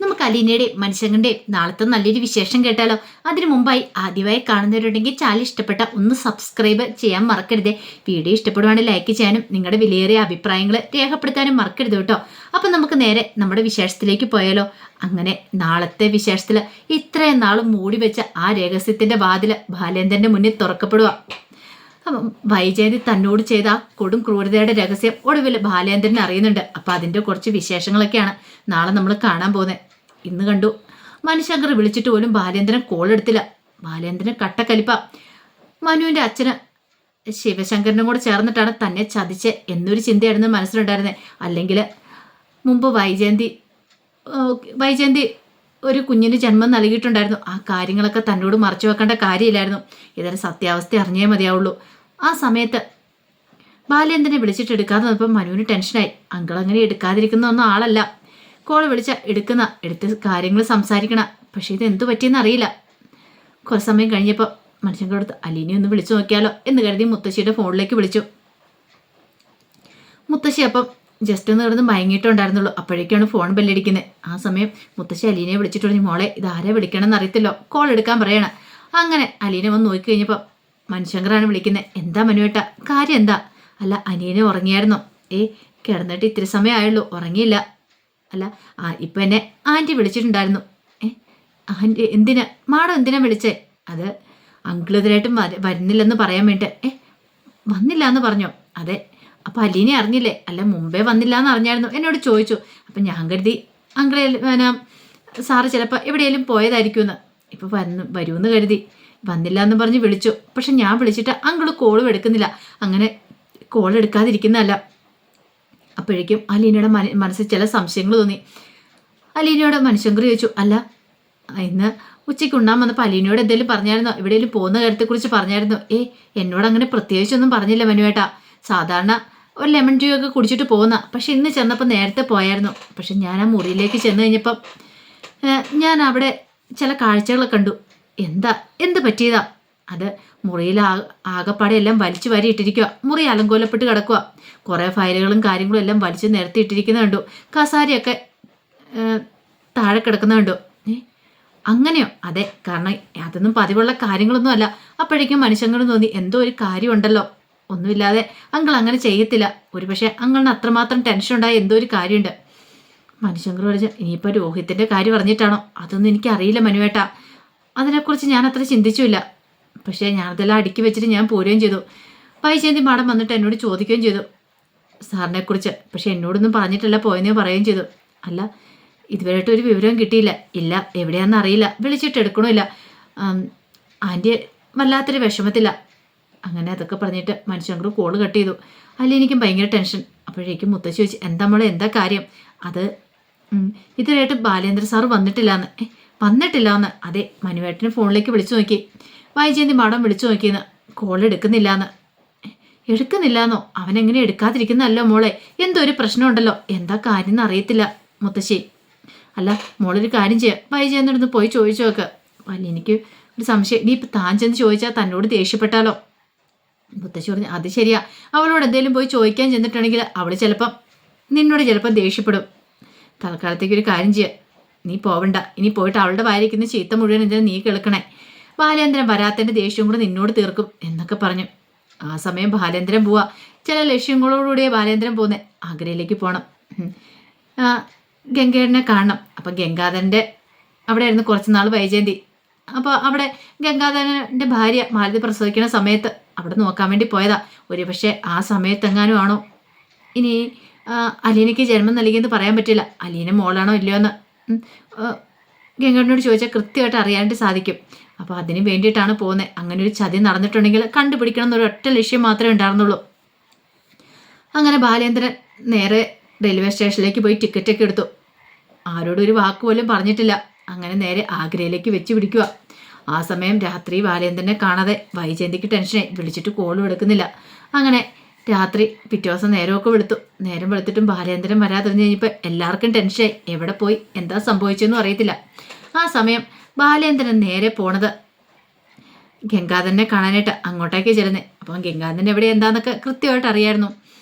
നമുക്ക് അലീനയുടെയും മനുഷ്യങ്ങളുടെയും നാളത്തെ നല്ലൊരു വിശേഷം കേട്ടാലോ. അതിനു മുമ്പായി ആദ്യമായി കാണുന്നവരുണ്ടെങ്കിൽ ചാനൽ ഇഷ്ടപ്പെട്ട ഒന്ന് സബ്സ്ക്രൈബ് ചെയ്യാൻ മറക്കരുതേ. വീഡിയോ ഇഷ്ടപ്പെടുവാണെങ്കിൽ ലൈക്ക് ചെയ്യാനും നിങ്ങളുടെ വിലയേറിയ അഭിപ്രായങ്ങൾ രേഖപ്പെടുത്താനും മറക്കരുത് കേട്ടോ. അപ്പം നമുക്ക് നേരെ നമ്മുടെ വിശേഷത്തിലേക്ക് പോയാലോ. അങ്ങനെ നാളത്തെ വിശേഷത്തിൽ ഇത്രയും നാളും മൂടി വെച്ച ആ രഹസ്യത്തിന്റെ വാതില് ബാലേന്ദ്രന്റെ മുന്നിൽ തുറക്കപ്പെടുക. അപ്പം വൈജയന്തി തന്നോട് ചെയ്ത ആ കൊടും ക്രൂരതയുടെ രഹസ്യം ഒടുവിൽ ബാലേന്ദ്രൻ അറിയുന്നുണ്ട്. അപ്പം അതിൻ്റെ കുറച്ച് വിശേഷങ്ങളൊക്കെയാണ് നാളെ നമ്മൾ കാണാൻ പോകുന്നത്. ഇന്ന് കണ്ടു മനുശങ്കർ വിളിച്ചിട്ട് പോലും ബാലേന്ദ്രൻ കോൾ എടുത്തില്ല. ബാലേന്ദ്രൻ കട്ടക്കലിപ്പ. മനുവിൻ്റെ അച്ഛന് ശിവശങ്കരനും കൂടെ ചേർന്നിട്ടാണ് തന്നെ ചതിച്ച് എന്നൊരു ചിന്തയായിരുന്നു മനസ്സിലുണ്ടായിരുന്നത്. അല്ലെങ്കിൽ മുമ്പ് വൈജയന്തി ഒരു കുഞ്ഞിന് ജന്മം നൽകിയിട്ടുണ്ടായിരുന്നു. ആ കാര്യങ്ങളൊക്കെ തന്നോട് മറച്ചു വെക്കേണ്ട കാര്യമില്ലായിരുന്നു. ഇതിന് സത്യാവസ്ഥ അറിഞ്ഞേ മതിയാവുള്ളൂ. ആ സമയത്ത് ബാലേന്ദ്രനെ വിളിച്ചിട്ട് എടുക്കാതെ വന്നപ്പോൾ മനുവിന് ടെൻഷനായി. അങ്കിൾ അങ്ങനെ എടുക്കാതിരിക്കുന്ന ഒന്നും ആളല്ല. കോൾ വിളിച്ച എടുത്ത് കാര്യങ്ങൾ സംസാരിക്കണം. പക്ഷേ ഇത് എന്തു പറ്റിയെന്ന് അറിയില്ല. കുറച്ച് സമയം കഴിഞ്ഞപ്പോൾ മനുഷ്യൻ്റെ അടുത്ത് അലീനെ ഒന്ന് വിളിച്ചു നോക്കിയാലോ എന്ന് കരുതി മുത്തശ്ശിയുടെ ഫോണിലേക്ക് വിളിച്ചു. മുത്തശ്ശി അപ്പം ജസ്റ്റ് ഒന്ന് കിടന്ന് മയങ്ങിയിട്ടുണ്ടായിരുന്നുള്ളൂ. അപ്പോഴേക്കാണ് ഫോൺ ബെല്ലടിക്കുന്നത്. ആ സമയം മുത്തശ്ശി അലീനയെ വിളിച്ചിട്ട് പറഞ്ഞു, മോളെ ഇതാരെ വിളിക്കണമെന്ന് അറിയത്തില്ലോ, കോൾ എടുക്കാൻ പറയണം. അങ്ങനെ അലീന വന്ന് നോക്കി കഴിഞ്ഞപ്പോൾ മനുശങ്കറാണ് വിളിക്കുന്നത്. എന്താ മനുവേട്ട, കാര്യം എന്താ? അല്ല അനിയനെ ഉറങ്ങിയായിരുന്നോ? കിടന്നിട്ട് ഇത്തിരി സമയം ആയുള്ളൂ, ഉറങ്ങിയില്ല. അല്ല ഇപ്പം എന്നെ ആൻറ്റി വിളിച്ചിട്ടുണ്ടായിരുന്നു. ആൻറ്റി എന്തിനാ മാഡം എന്തിനാ വിളിച്ചേ? അത് അങ്കിൾ ഇതിനായിട്ടും വരുന്നില്ലെന്ന് പറയാൻ വേണ്ടിയിട്ട്. വന്നില്ല എന്ന് പറഞ്ഞോ? അതെ. അപ്പം അലീനെ അറിഞ്ഞില്ലേ? അല്ല മുമ്പേ വന്നില്ല എന്ന് അറിഞ്ഞായിരുന്നു, എന്നോട് ചോദിച്ചു. അപ്പം ഞാൻ കരുതി അങ്കിളെ സാറ് ചിലപ്പോൾ എവിടെയെങ്കിലും പോയതായിരിക്കുമെന്ന്. ഇപ്പം വരുമെന്ന് കരുതി. വന്നില്ല എന്ന് പറഞ്ഞ് വിളിച്ചു. പക്ഷെ ഞാൻ വിളിച്ചിട്ട് അങ്കിള് കോളും എടുക്കുന്നില്ല. അങ്ങനെ കോൾ എടുക്കാതിരിക്കുന്നതല്ല. അപ്പോഴേക്കും അലീനയുടെ മനസ്സിൽ ചില സംശയങ്ങൾ തോന്നി. അലീനയോട് മനുശങ്കർ ചോദിച്ചു, അല്ല ഇന്ന് ഉച്ചയ്ക്ക് ഉണ്ണാൻ വന്നപ്പോൾ അലീനയോട് എന്തെങ്കിലും പറഞ്ഞായിരുന്നോ? എവിടെയെങ്കിലും പോകുന്ന കാര്യത്തെക്കുറിച്ച് പറഞ്ഞായിരുന്നോ? എന്നോട് അങ്ങനെ പ്രത്യേകിച്ചൊന്നും പറഞ്ഞില്ല മനുവേട്ടാ. സാധാരണ ഒരു ലെമൺ ടീ ഒക്കെ കുടിച്ചിട്ട് പോകുന്ന. പക്ഷെ ഇന്ന് ചെന്നപ്പോൾ നേരത്തെ പോയായിരുന്നു. പക്ഷെ ഞാൻ ആ മുറിയിലേക്ക് ചെന്ന് കഴിഞ്ഞപ്പം ഞാൻ അവിടെ ചില കാഴ്ചകളൊക്കെ കണ്ടു. എന്ത് പറ്റിയതാ? അത് മുറിയിൽ ആകപ്പാടെ എല്ലാം വലിച്ചു വാരി ഇട്ടിരിക്കുക. മുറി അലങ്കോലപ്പെട്ട് കിടക്കുക. കുറേ ഫയലുകളും കാര്യങ്ങളും എല്ലാം വലിച്ചു നിരത്തി ഇട്ടിരിക്കുന്ന കണ്ടു. കസാരയൊക്കെ താഴെ കിടക്കുന്ന കണ്ടു. അങ്ങനെയോ? അതെ, കാരണം അതൊന്നും പതിവുള്ള കാര്യങ്ങളൊന്നും അല്ല. അപ്പോഴേക്കും മനുഷ്യങ്ങളും തോന്നി എന്തോ ഒരു കാര്യമുണ്ടല്ലോ. ഒന്നുമില്ലാതെ അങ്കിൾ അങ്ങനെ ചെയ്യത്തില്ല. ഒരുപക്ഷെ അങ്കിളിന് അത്രമാത്രം ടെൻഷൻ ഉണ്ടായ എന്തോ ഒരു കാര്യമുണ്ട്. മനുശങ്കർ പറഞ്ഞു, ഇനിയിപ്പോൾ രോഹിത്തിൻ്റെ കാര്യം പറഞ്ഞിട്ടാണോ? അതൊന്നും എനിക്കറിയില്ല മനുവേട്ടാ. അതിനെക്കുറിച്ച് ഞാൻ അത്ര ചിന്തിച്ചില്ല. പക്ഷേ ഞാനതെല്ലാം അടുക്കി വെച്ചിട്ട് ഞാൻ പോരുകയും ചെയ്തു. വൈജയന്തി മാഡം വന്നിട്ട് എന്നോട് ചോദിക്കുകയും ചെയ്തു സാറിനെക്കുറിച്ച്. പക്ഷെ എന്നോടൊന്നും പറഞ്ഞിട്ടല്ല പോയെന്നേ പറയുകയും ചെയ്തു. അല്ല ഇതുവരെയായിട്ട് ഒരു വിവരവും കിട്ടിയില്ല. ഇല്ല, എവിടെയാണെന്ന് അറിയില്ല. വിളിച്ചിട്ട് എടുക്കണമില്ല. ആൻറ്റി വല്ലാത്തൊരു വിഷമത്തില്ല. അങ്ങനെ അതൊക്കെ പറഞ്ഞിട്ട് മനുഷ്യങ്കർ കോള് കട്ട് ചെയ്തു. അല്ല എനിക്കും ഭയങ്കര ടെൻഷൻ. അപ്പോഴേക്കും മുത്തശ്ശി ചോദിച്ചു, എന്താ മോളെ, എന്താ കാര്യം? അത് ഇതുവരെയായിട്ട് ബാലേന്ദ്ര സാറ് വന്നിട്ടില്ലാന്ന്. വന്നിട്ടില്ലാന്ന്? അതെ, മനുവേട്ടന് ഫോണിലേക്ക് വിളിച്ചു നോക്കി. വൈജയന്തി മാഡം വിളിച്ചു നോക്കിയെന്ന്. കോൾ എടുക്കുന്നില്ലാന്ന്. എടുക്കുന്നില്ലാന്നോ? അവനെങ്ങനെ എടുക്കാതിരിക്കുന്നല്ലോ മോളെ? എന്തോ ഒരു പ്രശ്നമുണ്ടല്ലോ. എന്താ കാര്യം എന്ന് അറിയത്തില്ല മുത്തശ്ശി. അല്ല മോളൊരു കാര്യം ചെയ്യാം, വൈജയന്തിനടുത്ത് പോയി ചോദിച്ചു നോക്ക്. അല്ല എനിക്ക് ഒരു സംശയം, നീ ഇപ്പം താൻ ചെന്ന് ചോദിച്ചാൽ തന്നോട് ദേഷ്യപ്പെട്ടാലോ? മുത്തശ്ശി പറഞ്ഞു, അത് ശരിയാ. അവളോട് എന്തെങ്കിലും പോയി ചോദിക്കാൻ ചെന്നിട്ടുണ്ടെങ്കിൽ അവൾ നിന്നോട് ചിലപ്പം ദേഷ്യപ്പെടും. തൽക്കാലത്തേക്ക് ഒരു കാര്യം ചെയ്യുക, നീ പോവണ്ട. ഇനി പോയിട്ട് അവളുടെ വായിരിക്കുന്ന ചീത്ത മുഴുവൻ എന്തിനാ നീ കേൾക്കണേ? ബാലേന്ദ്രൻ വരാത്തതിൻ്റെ ദേഷ്യവും കൂടെ നിന്നോട് തീർക്കും എന്നൊക്കെ പറഞ്ഞു. ആ സമയം ബാലേന്ദ്രൻ പോവാ. ചില ലക്ഷ്യങ്ങളോടുകൂടിയേ ബാലേന്ദ്രൻ പോകുന്നത്. ആഗ്രയിലേക്ക് പോകണം, ഗംഗേടനെ കാണണം. അപ്പം ഗംഗാധരൻ്റെ അവിടെ ആയിരുന്നു കുറച്ച് നാൾ വൈജയന്തി. അപ്പോൾ അവിടെ ഗംഗാധരൻ്റെ ഭാര്യ മാലതി പ്രസവിക്കുന്ന സമയത്ത് അവിടെ നോക്കാൻ വേണ്ടി പോയതാ. ഒരുപക്ഷെ ആ സമയത്തെങ്ങാനും ആണോ ഇനി അലീനയ്ക്ക് ജന്മം നൽകിയെന്ന് പറയാൻ പറ്റില്ല. അലീന മോളാണോ ഇല്ലയോ എന്ന് ഗംഗേടനോട് ചോദിച്ചാൽ കൃത്യമായിട്ട് അറിയാനായിട്ട് സാധിക്കും. അപ്പോൾ അതിന് വേണ്ടിയിട്ടാണ് പോകുന്നത്. അങ്ങനെ ഒരു ചതി നടന്നിട്ടുണ്ടെങ്കിൽ കണ്ടുപിടിക്കണം എന്നൊരു ഒറ്റ ലക്ഷ്യം മാത്രമേ ഉണ്ടായിരുന്നുള്ളൂ. അങ്ങനെ ബാലേന്ദ്രൻ നേരെ റെയിൽവേ സ്റ്റേഷനിലേക്ക് പോയി ടിക്കറ്റൊക്കെ എടുത്തു. ആരോടും ഒരു വാക്ക് പോലും പറഞ്ഞിട്ടില്ല. അങ്ങനെ നേരെ ആഗ്രയിലേക്ക് വെച്ച് പിടിക്കുക. ആ സമയം രാത്രി ബാലേന്ദ്രനെ കാണാതെ വൈജയന്തിക്ക് ടെൻഷനായി. വിളിച്ചിട്ട് കോളും എടുക്കുന്നില്ല. അങ്ങനെ രാത്രി പിറ്റേ ദിവസം നേരമൊക്കെ നേരം വെളുത്തിട്ടും ബാലേന്ദ്രൻ വരാതിരുന്ന് കഴിഞ്ഞപ്പോൾ എല്ലാവർക്കും ടെൻഷനായി. എവിടെ പോയി എന്താ സംഭവിച്ചതെന്നും അറിയത്തില്ല. ആ സമയം ബാലേന്ദ്രൻ നേരെ പോണത് ഗംഗാധരനെ കാണാനായിട്ട് അങ്ങോട്ടേക്ക് ചെല്ലുന്നത്. അപ്പം ഗംഗാധരൻ എവിടെ എന്താന്നൊക്കെ കൃത്യമായിട്ട് അറിയായിരുന്നു.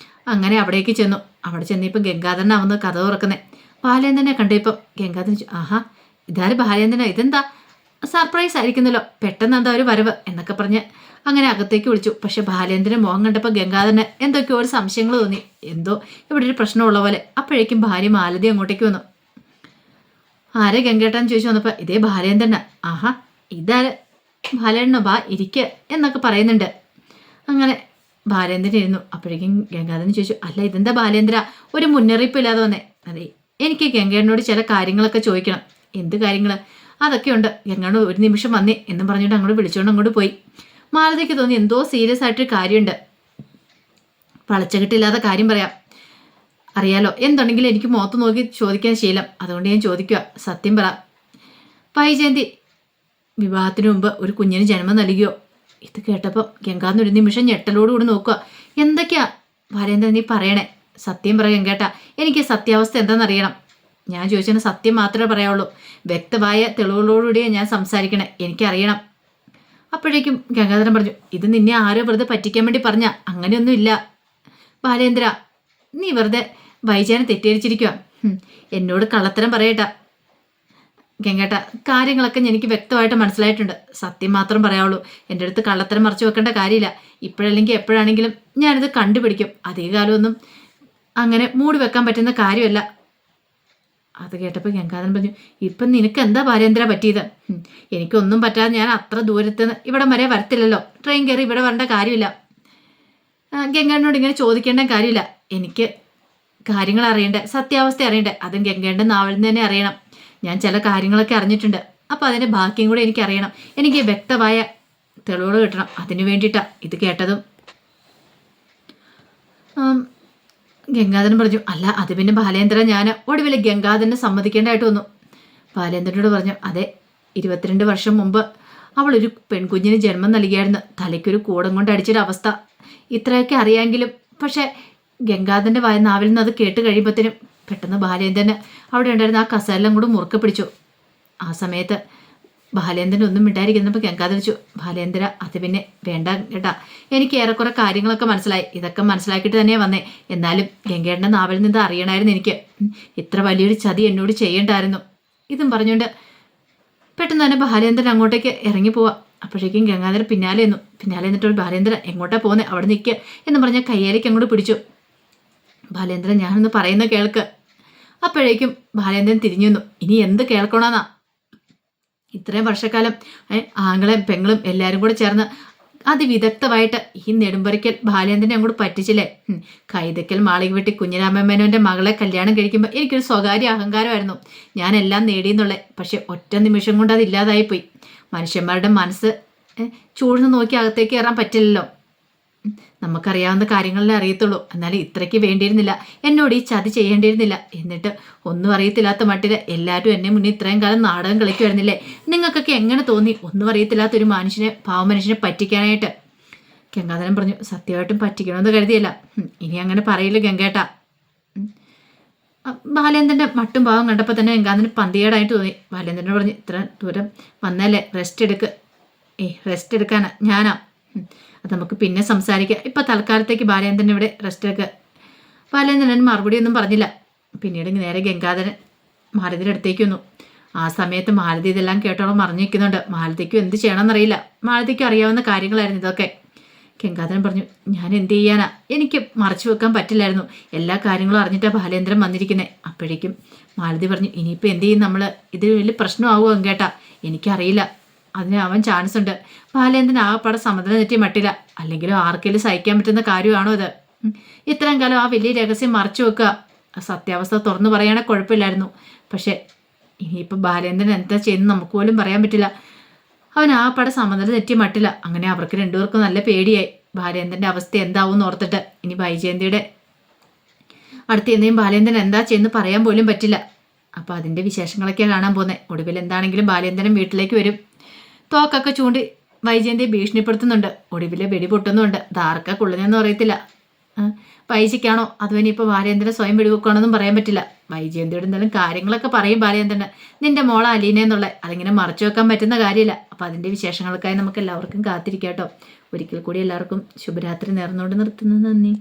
അങ്ങനെ അവിടേക്ക് ചെന്നു. അവിടെ ചെന്നിപ്പോൾ ഗംഗാധരനാവുന്ന കഥ തുറക്കുന്നത്. ബാലേന്ദ്രനെ കണ്ടപ്പോൾ ഗംഗാധരൻ ചോദിച്ചു, ആഹാ ഇതാര് ബാലേന്ദ്രനാ, ഇതെന്താ സർപ്രൈസ് ആയിരിക്കുന്നല്ലോ, പെട്ടെന്ന് എന്താ ഒരു വരവ് എന്നൊക്കെ പറഞ്ഞ് അങ്ങനെ അകത്തേക്ക് വിളിച്ചു. പക്ഷെ ബാലേന്ദ്രൻ മുഖം കണ്ടപ്പോൾ ഗംഗാധരന് എന്തൊക്കെയോ ഒരു സംശയങ്ങൾ തോന്നി, എന്തോ ഇവിടെ ഒരു പ്രശ്നമുള്ള പോലെ. അപ്പോഴേക്കും ഭാര്യ മാലതി അങ്ങോട്ടേക്ക് വന്നു. ആരെ ഗംഗേട്ടാന്ന് ചോദിച്ചു വന്നപ്പോൾ ഇതേ ബാലേന്ദ്രനാ. ആഹാ ഇതാര് ബാലേണ്ണോ, ബാ ഇരിക്ക് എന്നൊക്കെ പറയുന്നുണ്ട്. അങ്ങനെ ബാലേന്ദ്രൻ ഇരുന്നു. അപ്പോഴേക്കും ഗംഗാധരൻ ചോദിച്ചു, അല്ല ഇതെന്താ ബാലേന്ദ്ര ഒരു മുന്നറിയിപ്പ് ഇല്ലാതെ വന്നേ? അതെ എനിക്ക് ഗംഗേട്ടനോട് ചില കാര്യങ്ങളൊക്കെ ചോദിക്കണം. എന്ത് കാര്യങ്ങൾ? അതൊക്കെ ഉണ്ട്, ഗംഗാണ് ഒരു നിമിഷം വന്നേ എന്നും പറഞ്ഞുകൊണ്ട് അങ്ങോട്ട് വിളിച്ചുകൊണ്ട് അങ്ങോട്ട് പോയി. മാലതിക്ക് തോന്നി എന്തോ സീരിയസ് ആയിട്ടൊരു കാര്യമുണ്ട്, വളച്ചകെട്ടില്ലാത്ത കാര്യം പറയാം. അറിയാലോ എന്തുണ്ടെങ്കിലും എനിക്ക് മുഖത്ത് നോക്കി ചോദിക്കാൻ ശീലം, അതുകൊണ്ട് ഞാൻ ചോദിക്കുക. സത്യം പറ, വൈജയന്തി വിവാഹത്തിന് മുമ്പ് ഒരു കുഞ്ഞിന് ജന്മം നൽകിയോ? ഇത് കേട്ടപ്പോൾ ഗംഗാധരൻ ഒരു നിമിഷം ഞെട്ടലോടുകൂടി നോക്കുക. എന്തൊക്കെയാ ബാലേന്ദ്രൻ നീ പറയണേ? സത്യം പറ ഗംഗേട്ടാ, എനിക്ക് സത്യാവസ്ഥ എന്താണെന്നറിയണം. ഞാൻ ചോദിച്ചതിന് സത്യം മാത്രമേ പറയാവുള്ളൂ, വ്യക്തമായ തെളിവുകളോടുകൂടിയേ ഞാൻ സംസാരിക്കണേ, എനിക്കറിയണം. അപ്പോഴേക്കും ഗംഗാധരൻ പറഞ്ഞു, ഇത് നിന്നെ ആരോ വെറുതെ പറ്റിക്കാൻ വേണ്ടി പറഞ്ഞ, അങ്ങനെയൊന്നും ഇല്ല ബാലേന്ദ്ര, നീ വെറുതെ വൈജയനെ തെറ്റിദ്ധരിച്ചിരിക്കുക. എന്നോട് കള്ളത്തരം പറയട്ടാ ഗംഗേട്ട, കാര്യങ്ങളൊക്കെ എനിക്ക് വ്യക്തമായിട്ട് മനസ്സിലായിട്ടുണ്ട്, സത്യം മാത്രം പറയാവുള്ളൂ. എൻ്റെ അടുത്ത് കള്ളത്തരം മറച്ചു വെക്കേണ്ട കാര്യമില്ല. ഇപ്പോഴല്ലെങ്കിൽ എപ്പോഴാണെങ്കിലും ഞാനിത് കണ്ടുപിടിക്കും. അധികകാലമൊന്നും അങ്ങനെ മൂടി വെക്കാൻ പറ്റുന്ന കാര്യമല്ല. അത് കേട്ടപ്പോൾ ഗംഗാധരൻ പറഞ്ഞു, ഇപ്പം നിനക്ക് എന്താ ബാലേന്ദ്ര പറ്റിയത്? എനിക്കൊന്നും പറ്റാതെ ഞാൻ അത്ര ദൂരത്ത് ഇവിടം വരെ വരത്തില്ലല്ലോ, ട്രെയിൻ കയറി ഇവിടെ വരേണ്ട കാര്യമില്ല. ഗംഗേട്ടനോട് ഇങ്ങനെ ചോദിക്കേണ്ട കാര്യമില്ല. എനിക്ക് കാര്യങ്ങൾ അറിയണ്ടേ, സത്യാവസ്ഥ അറിയണ്ടേ, അതും ഗംഗേട്ടൻ്റെ നാവിൽ നിന്ന് തന്നെ അറിയണം. ഞാൻ ചില കാര്യങ്ങളൊക്കെ അറിഞ്ഞിട്ടുണ്ട്, അപ്പോൾ അതിൻ്റെ ബാക്കിയും കൂടെ എനിക്കറിയണം. എനിക്ക് വ്യക്തമായ തെളിവുകൾ കിട്ടണം, അതിനു വേണ്ടിയിട്ടാണ് ഇത് കേട്ടതും. ഗംഗാധരൻ പറഞ്ഞു, അല്ല അത് പിന്നെ ബാലേന്ദ്ര, ഞാൻ ഒടുവിൽ ഗംഗാധരനെ സമ്മതിക്കേണ്ടതായിട്ട് വന്നു. ബാലേന്ദ്രനോട് പറഞ്ഞു, അതെ 22 വർഷം മുമ്പ് അവളൊരു പെൺകുഞ്ഞിന് ജന്മം നൽകിയായിരുന്നു. തലയ്ക്കൊരു കൂടം കൊണ്ട് അടിച്ചൊരവസ്ഥ. ഇത്രയൊക്കെ അറിയാമെങ്കിലും പക്ഷേ ഗംഗാധരൻ്റെ നാവിൽ നിന്ന് അത് കേട്ട് കഴിയുമ്പോഴത്തേനും പെട്ടെന്ന് ബാലേന്ദ്രന് അവിടെ ഉണ്ടായിരുന്ന ആ കസേരയെല്ലാം കൂടെ മുറുക്കെ പിടിച്ചു. ആ സമയത്ത് ബാലേന്ദ്രൻ ഒന്നും മിണ്ടായിരിക്കുന്നപ്പോൾ ഗംഗാധരൻ ചോദിച്ചു, ബാലേന്ദ്ര അത് പിന്നെ വേണ്ട കേട്ടാ, എനിക്ക് ഏറെക്കുറെ കാര്യങ്ങളൊക്കെ മനസ്സിലായി, ഇതൊക്കെ മനസ്സിലാക്കിയിട്ട് തന്നെയാണ് വന്നേ. എന്നാലും ഗംഗേട്ടൻ്റെ നാവിൽ നിന്ന് അറിയണമായിരുന്നു എനിക്ക്. ഇത്ര വലിയൊരു ചതി എന്നോട് ചെയ്യേണ്ടായിരുന്നു. ഇതും പറഞ്ഞുകൊണ്ട് പെട്ടെന്ന് തന്നെ ബാലേന്ദ്രൻ അങ്ങോട്ടേക്ക് ഇറങ്ങി പോവാം. അപ്പോഴേക്കും ഗംഗാധരൻ പിന്നാലെ എന്നിട്ട് ബാലേന്ദ്രൻ എങ്ങോട്ടാ പോകുന്നത്, അവിടെ നിൽക്കുക എന്ന് പറഞ്ഞാൽ കയ്യേലേക്ക് അങ്ങോട്ട് പിടിച്ചു. ബാലേന്ദ്രൻ ഞാനൊന്ന് പറയുന്ന കേൾക്ക്. അപ്പോഴേക്കും ബാലേന്ദ്രൻ തിരിഞ്ഞു നിന്നു. ഇനി എന്ത് കേൾക്കണമെന്നാ? ഇത്രയും വർഷക്കാലം ആങ്ങളും പെങ്ങളും എല്ലാവരും കൂടെ ചേർന്ന് അതിവിദഗ്ധമായിട്ട് ഈ നെടുമ്പറിക്കൽ ബാലേന്ദ്രനെ അങ്ങോട്ട് പറ്റിച്ചില്ലേ? കൈതക്കൽ മാളിക വെട്ടി കുഞ്ഞിരാമമേനോൻ്റെ മകളെ കല്യാണം കഴിക്കുമ്പോൾ എനിക്കൊരു സ്വകാര്യ അഹങ്കാരമായിരുന്നു, ഞാനെല്ലാം നേടിയെന്നുള്ളേ. പക്ഷെ ഒറ്റ നിമിഷം കൊണ്ട് അത് ഇല്ലാതായിപ്പോയി. മനുഷ്യന്മാരുടെ മനസ്സ് ചൂഴ്ന്ന് നോക്കി അകത്തേക്ക് കയറാൻ പറ്റില്ലല്ലോ. നമുക്കറിയാവുന്ന കാര്യങ്ങളെ അറിയത്തുള്ളൂ. എന്നാലും ഇത്രയ്ക്ക് വേണ്ടിയിരുന്നില്ല, എന്നോട് ഈ ചതി ചെയ്യേണ്ടിയിരുന്നില്ല. എന്നിട്ട് ഒന്നും അറിയത്തില്ലാത്ത മട്ടിൽ എല്ലാവരും എന്നെ മുന്നിൽ ഇത്രയും കാലം നാടകം കളിക്കുമായിരുന്നില്ലേ? നിങ്ങൾക്കൊക്കെ എങ്ങനെ തോന്നി ഒന്നും അറിയത്തില്ലാത്തൊരു പാവമനുഷ്യനെ പറ്റിക്കാനായിട്ട്? ഗംഗാധരൻ പറഞ്ഞു, സത്യമായിട്ടും പറ്റിക്കണമെന്ന് കരുതിയല്ല. ഇനി അങ്ങനെ പറയില്ല ഗംഗേട്ടാ. ബാലേന്ദ്രൻ്റെ മട്ടും ഭാവം കണ്ടപ്പോൾ തന്നെ ഗംഗാധരന് പന്തികേടായിട്ട് തോന്നി. ബാലേന്ദ്രനോട് പറഞ്ഞു, ഇത്ര ദൂരം വന്നല്ലേ, റെസ്റ്റ് എടുക്കാനാ ഞാനാ, അത് നമുക്ക് പിന്നെ സംസാരിക്കാം, ഇപ്പം തൽക്കാലത്തേക്ക് ബാലേന്ദ്രൻ ഇവിടെ റെസ്റ്റ് എടുക്കുക. ബാലേന്ദ്രൻ മറുപടി ഒന്നും പറഞ്ഞില്ല. പിന്നീട് നേരെ ഗംഗാധരൻ മാലതിയുടെ അടുത്തേക്ക് വന്നു. ആ സമയത്ത് മാലതി ഇതെല്ലാം കേട്ടോളം മറിഞ്ഞു നിൽക്കുന്നുണ്ട്. മാലതിക്കും എന്ത് ചെയ്യണമെന്നറിയില്ല. മാലതിക്കും അറിയാവുന്ന കാര്യങ്ങളായിരുന്നു ഇതൊക്കെ. ഗംഗാധരൻ പറഞ്ഞു, ഞാൻ എന്ത് ചെയ്യാനാ, എനിക്ക് മറച്ചു വെക്കാൻ പറ്റില്ലായിരുന്നു, എല്ലാ കാര്യങ്ങളും അറിഞ്ഞിട്ടാണ് ബാലേന്ദ്രൻ വന്നിരിക്കുന്നത്. അപ്പോഴേക്കും മാലതി പറഞ്ഞു, ഇനിയിപ്പോൾ എന്ത് ചെയ്യും നമ്മൾ, ഇത് വലിയ പ്രശ്നമാവുമോ ഗംഗേട്ടാ? എനിക്കറിയില്ല, അതിനാവാൻ ചാൻസ് ഉണ്ട്. ബാലേന്ദ്രൻ ആകപ്പാടെ സമ്മതം തെറ്റി മട്ടില്ല. അല്ലെങ്കിലും ആർക്കെങ്കിലും സഹിക്കാൻ പറ്റുന്ന കാര്യമാണോ ഇത്? ഇത്രയും കാലം ആ വലിയ രഹസ്യം മറച്ചു വെക്കുക, സത്യാവസ്ഥ തുറന്നു പറയാനേ കുഴപ്പമില്ലായിരുന്നു. പക്ഷെ ഇനിയിപ്പോൾ ബാലേന്ദ്രൻ എന്താ ചെയ്യുന്നത് നമുക്ക് പോലും പറയാൻ പറ്റില്ല. അവൻ ആകപ്പാടെ സമ്മതം തെറ്റി മട്ടില്ല. അങ്ങനെ അവർക്ക് രണ്ടുപേർക്കും നല്ല പേടിയായി. ബാലേന്ദ്രൻ്റെ അവസ്ഥ എന്താവും എന്ന് ഓർത്തിട്ട് ഇനി വൈജയന്തിയുടെ അടുത്ത് എന്തെങ്കിലും ബാലേന്ദ്രൻ എന്താ ചെയ്യുന്നത് പറയാൻ പോലും പറ്റില്ല. അപ്പോൾ അതിൻ്റെ വിശേഷങ്ങളൊക്കെയാണ് കാണാൻ പോകുന്നത്. ഒടുവിൽ എന്താണെങ്കിലും ബാലേന്ദ്രൻ വീട്ടിലേക്ക് വരും. തോക്കൊക്കെ ചൂണ്ടി വൈജയന്തിയെ ഭീഷണിപ്പെടുത്തുന്നുണ്ട്. ഒടുവിലെ വെടി പൊട്ടുന്നുണ്ട്. ധാർക്ക കൊള്ളുന്നതെന്ന് അറിയത്തില്ല. പൈസയ്ക്കാണോ അതോ ഇനിയിപ്പോൾ ബാലേന്ദ്രൻ സ്വയം വെടിവെക്കുകയാണെന്നും പറയാൻ പറ്റില്ല. വൈജയന്തിയുടെ എന്തായാലും കാര്യങ്ങളൊക്കെ പറയും ബാലേന്ദ്രന്, നിന്റെ മോളെ അലീന എന്നുള്ള, അതിങ്ങനെ മറച്ചു വെക്കാൻ പറ്റുന്ന കാര്യമില്ല. അപ്പോൾ അതിൻ്റെ വിശേഷങ്ങൾക്കായി നമുക്ക് എല്ലാവർക്കും കാത്തിരിക്കാം കേട്ടോ. ഒരിക്കൽ കൂടി എല്ലാവർക്കും ശുഭരാത്രി നേർന്നുകൊണ്ട് നിർത്തുന്നു. നന്ദി.